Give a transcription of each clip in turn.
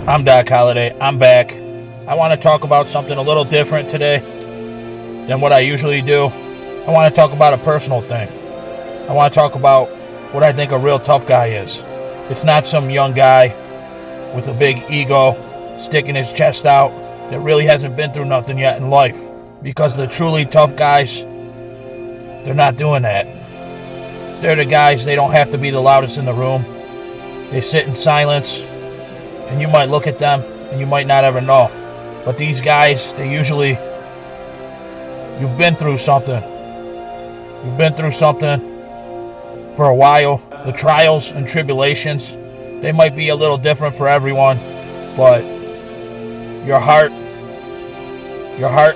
I'm Doc Holliday. I'm back. I want to talk about something a little different today than what I usually do. I want to talk about a personal thing. I want to talk about what I think a real tough guy is. It's not some young guy with a big ego sticking his chest out that really hasn't been through nothing yet in life. Because the truly tough guys, they're not doing that. They're the guys, they don't have to be the loudest in the room. They sit in silence, and you might look at them and you might not ever know. But these guys, they usually, you've been through something. You've been through something for a while. The trials and tribulations, they might be a little different for everyone, but your heart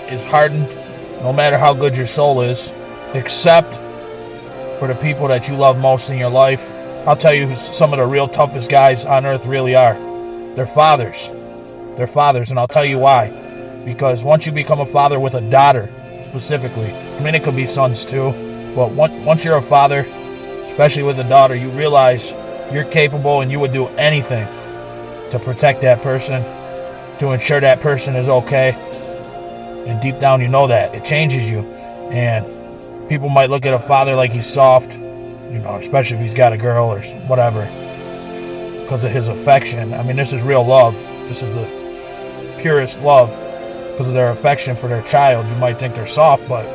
is hardened no matter how good your soul is, except for the people that you love most in your life. I'll tell you who some of the real toughest guys on earth really are. They're fathers. They're fathers, and I'll tell you why. Because once you become a father with a daughter, specifically, I mean, it could be sons too, but once you're a father, especially with a daughter, you realize you're capable and you would do anything to protect that person, to ensure that person is okay. And deep down, you know that. It changes you. And people might look at a father like he's soft, especially if he's got a girl or whatever, because of his affection. I mean, this is real love. This is the purest love because of their affection for their child. You might think they're soft, but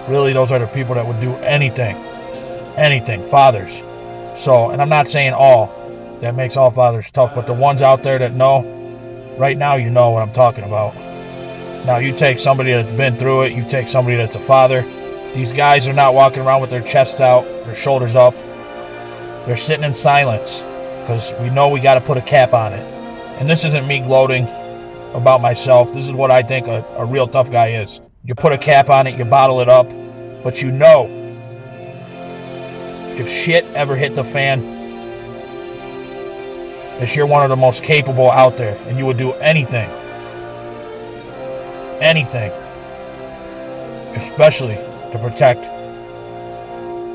really those are the people that would do anything, fathers. So, and I'm not saying all, that makes all fathers tough, but the ones out there that know, right now you know what I'm talking about. Now you take somebody that's been through it, you take somebody that's a father. These guys are not walking around with their chests out, their shoulders up. They're sitting in silence because we know we got to put a cap on it. And this isn't me gloating about myself. This is what I think a real tough guy is. You put a cap on it, you bottle it up, but you know if shit ever hit the fan, that you're one of the most capable out there and you would do anything, especially to protect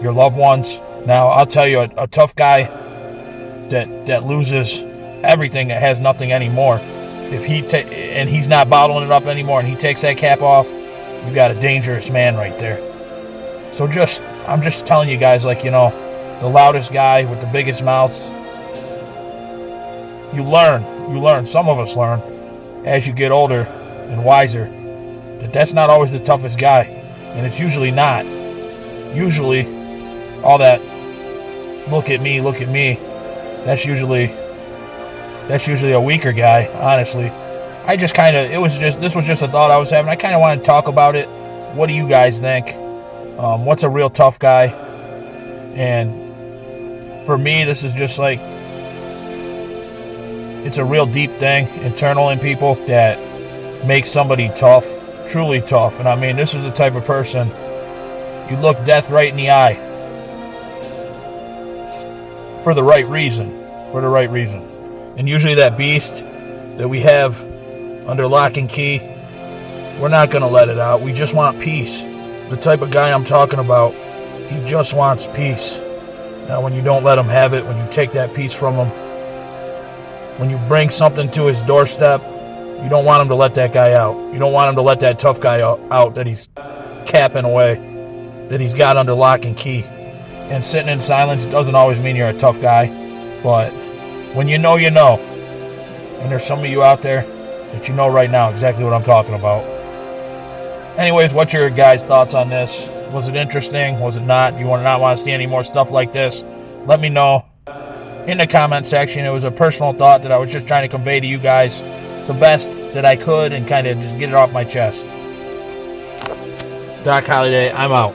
your loved ones. Now, I'll tell you, a tough guy that loses everything, that has nothing anymore, if and he's not bottling it up anymore and he takes that cap off, you got a dangerous man right there. So I'm just telling you guys, the loudest guy with the biggest mouths, you learn, some of us learn as you get older and wiser, that's not always the toughest guy. And it's usually not. Usually, all that look at me, that's usually a weaker guy, honestly. This was just a thought I was having. I kind of wanted to talk about it. What do you guys think? What's a real tough guy? And for me, this is just it's a real deep thing, internal in people, that makes somebody tough, truly tough. And I mean, this is the type of person, you look death right in the eye for the right reason. And usually that beast that we have under lock and key, we're not going to let it out. We just want peace. The type of guy I'm talking about, he just wants peace. Now, when you don't let him have it, when you take that peace from him, when you bring something to his doorstep, you don't want him to let that guy out. You don't want him to let that tough guy out that he's capping away, that he's got under lock and key. And sitting in silence doesn't always mean you're a tough guy, but when you know, you know. And there's some of you out there that you know right now exactly what I'm talking about. Anyways, what's your guys' thoughts on this? Was it interesting? Was it not? Do you not want to see any more stuff like this? Let me know in the comment section. It was a personal thought that I was just trying to convey to you guys the best that I could and kind of just get it off my chest. Doc Holliday, I'm out.